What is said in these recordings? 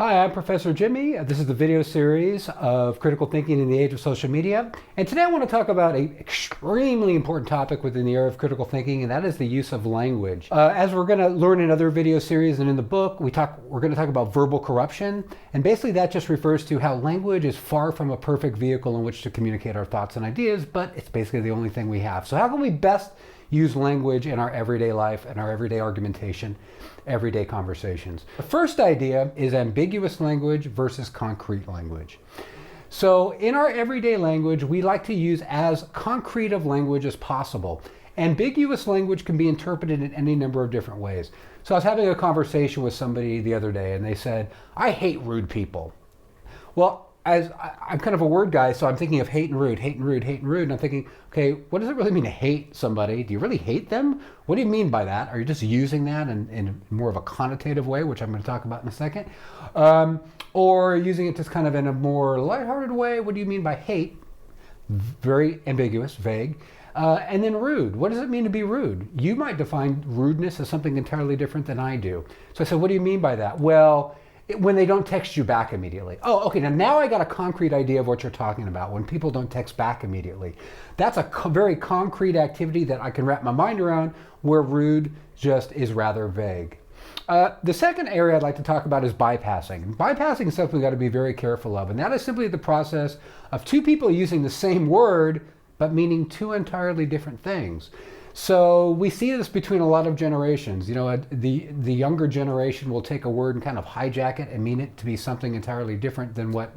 Hi, I'm Professor Jimmy. This is the video series of Critical Thinking in the Age of Social Media. And today I want to talk about an extremely important topic within the area of critical thinking, and that is the use of language. As we're going to learn in other video series and in the book, we're going to talk about verbal corruption. And basically that just refers to how language is far from a perfect vehicle in which to communicate our thoughts and ideas, but it's basically the only thing we have. So how can we best use language in our everyday life and our everyday argumentation, everyday conversations? The first idea is ambiguous language versus concrete language. So in our everyday language, we like to use as concrete of language as possible. Ambiguous language can be interpreted in any number of different ways. So I was having a conversation with somebody the other day and they said, "I hate rude people." Well, as I'm kind of a word guy, so I'm thinking of hate and rude, hate and rude, hate and rude. And I'm thinking, okay, what does it really mean to hate somebody? Do you really hate them? What do you mean by that? Are you just using that in more of a connotative way, which I'm going to talk about in a second? Or using it just kind of in a more lighthearted way? What do you mean by hate? Very ambiguous, vague. And then rude. What does it mean to be rude? You might define rudeness as something entirely different than I do. So I said, what do you mean by that? Well, when they don't text you back immediately. Oh, okay, now I got a concrete idea of what you're talking about. When people don't text back immediately. That's a very concrete activity that I can wrap my mind around, where rude just is rather vague. The second area I'd like to talk about is bypassing. Bypassing is something we've got to be very careful of, and that is simply the process of two people using the same word, but meaning two entirely different things. So we see this between a lot of generations. You know, the younger generation will take a word and kind of hijack it and mean it to be something entirely different than what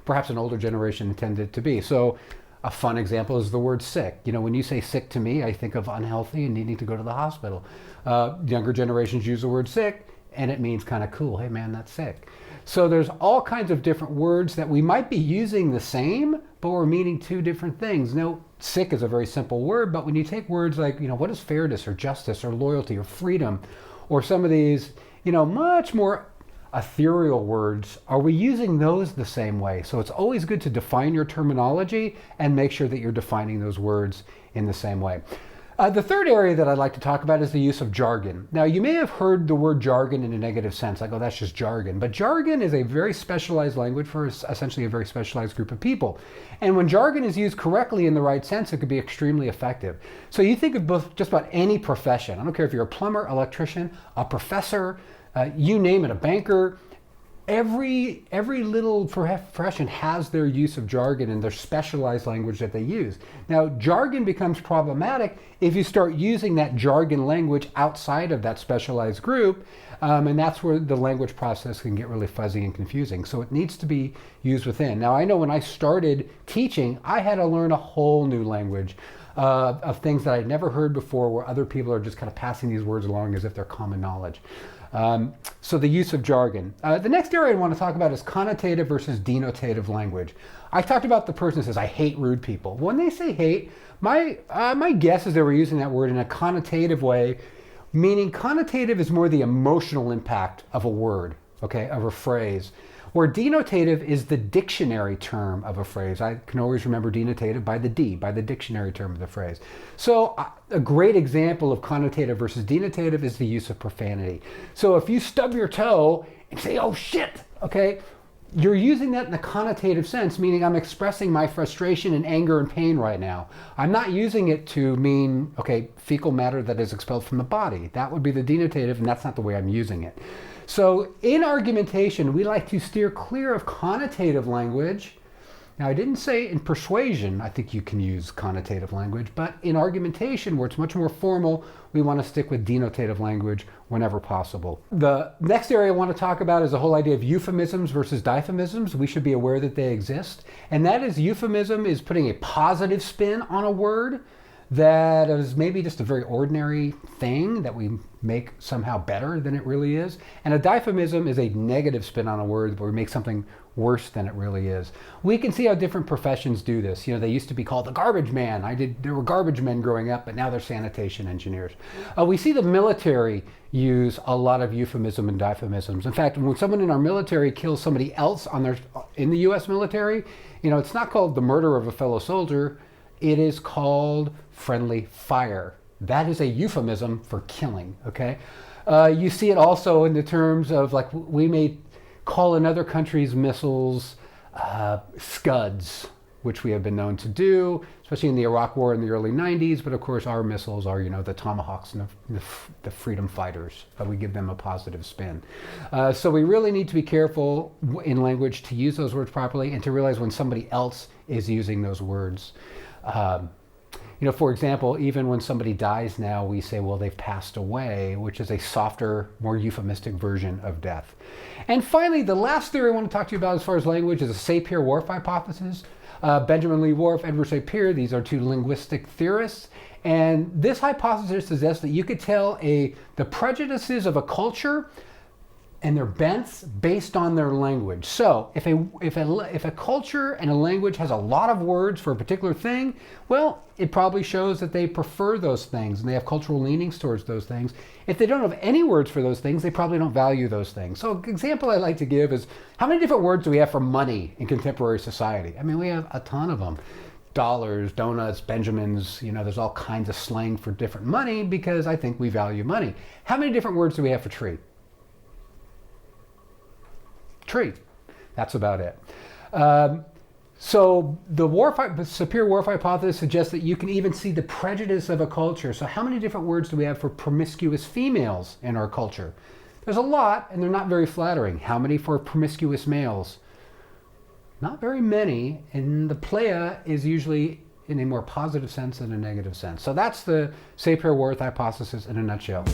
perhaps an older generation intended it to be. So a fun example is the word sick. You know, when you say sick to me, I think of unhealthy and needing to go to the hospital. Younger generations use the word sick and it means kind of cool. Hey man, that's sick. So there's all kinds of different words that we might be using the same, but we're meaning two different things. Now, sick is a very simple word, but when you take words like, you know, what is fairness or justice or loyalty or freedom, or some of these, you know, much more ethereal words, are we using those the same way? So it's always good to define your terminology and make sure that you're defining those words in the same way. The third area that I'd like to talk about is the use of jargon. Now, you may have heard the word jargon in a negative sense, like, oh, that's just jargon. But jargon is a very specialized language for essentially a very specialized group of people. And when jargon is used correctly in the right sense, it could be extremely effective. So you think of just about any profession. I don't care if you're a plumber, electrician, a professor, you name it, a banker. Every little profession has their use of jargon and their specialized language that they use. Now, jargon becomes problematic if you start using that jargon language outside of that specialized group, and that's where the language process can get really fuzzy and confusing. So it needs to be used within. Now, I know when I started teaching, I had to learn a whole new language of things that I'd never heard before, where other people are just kind of passing these words along as if they're common knowledge. So the use of jargon. The next area I want to talk about is connotative versus denotative language. I talked about the person who says, I hate rude people. When they say hate, my guess is they were using that word in a connotative way, meaning connotative is more the emotional impact of a word, okay, of a phrase. Where denotative is the dictionary term of a phrase. I can always remember denotative by the D, by the dictionary term of the phrase. So a great example of connotative versus denotative is the use of profanity. So if you stub your toe and say, oh shit, okay, you're using that in a connotative sense, meaning I'm expressing my frustration and anger and pain right now. I'm not using it to mean, okay, fecal matter that is expelled from the body. That would be the denotative, and that's not the way I'm using it. So in argumentation, we like to steer clear of connotative language. Now, I didn't say in persuasion, I think you can use connotative language, but in argumentation, where it's much more formal, we want to stick with denotative language whenever possible. The next area I want to talk about is the whole idea of euphemisms versus diaphemisms. We should be aware that they exist. And that is, euphemism is putting a positive spin on a word that is maybe just a very ordinary thing that we make somehow better than it really is. And a diaphemism is a negative spin on a word where we make something worse than it really is. We can see how different professions do this. You know, they used to be called the garbage man. There were garbage men growing up, but now they're sanitation engineers. We see the military use a lot of euphemism and diaphemisms. In fact, when someone in our military kills somebody else in the US military, you know, it's not called the murder of a fellow soldier. It is called friendly fire. That is a euphemism for killing, okay? You see it also in the terms of, like, we may call another country's missiles scuds, which we have been known to do, especially in the Iraq War in the early 90s. But of course, our missiles are, the Tomahawks and the freedom fighters. We give them a positive spin. So we really need to be careful in language to use those words properly and to realize when somebody else is using those words. For example, even when somebody dies now, we say, well, they've passed away, which is a softer, more euphemistic version of death. And finally, the last theory I want to talk to you about as far as language is a Sapir-Whorf hypothesis. Benjamin Lee Whorf, Edward Sapir, these are two linguistic theorists. And this hypothesis suggests that you could tell the prejudices of a culture and their bents based on their language. So if a culture and a language has a lot of words for a particular thing, well, it probably shows that they prefer those things and they have cultural leanings towards those things. If they don't have any words for those things, they probably don't value those things. So an example I like to give is, how many different words do we have for money in contemporary society? I mean, we have a ton of them. Dollars, donuts, Benjamins, there's all kinds of slang for different money because I think we value money. How many different words do we have for tree? Tree. That's about it. So the Sapir-Whorf hypothesis suggests that you can even see the prejudice of a culture. So how many different words do we have for promiscuous females in our culture? There's a lot, and they're not very flattering. How many for promiscuous males? Not very many, and the playa is usually in a more positive sense than a negative sense. So that's the Sapir-Whorf hypothesis in a nutshell.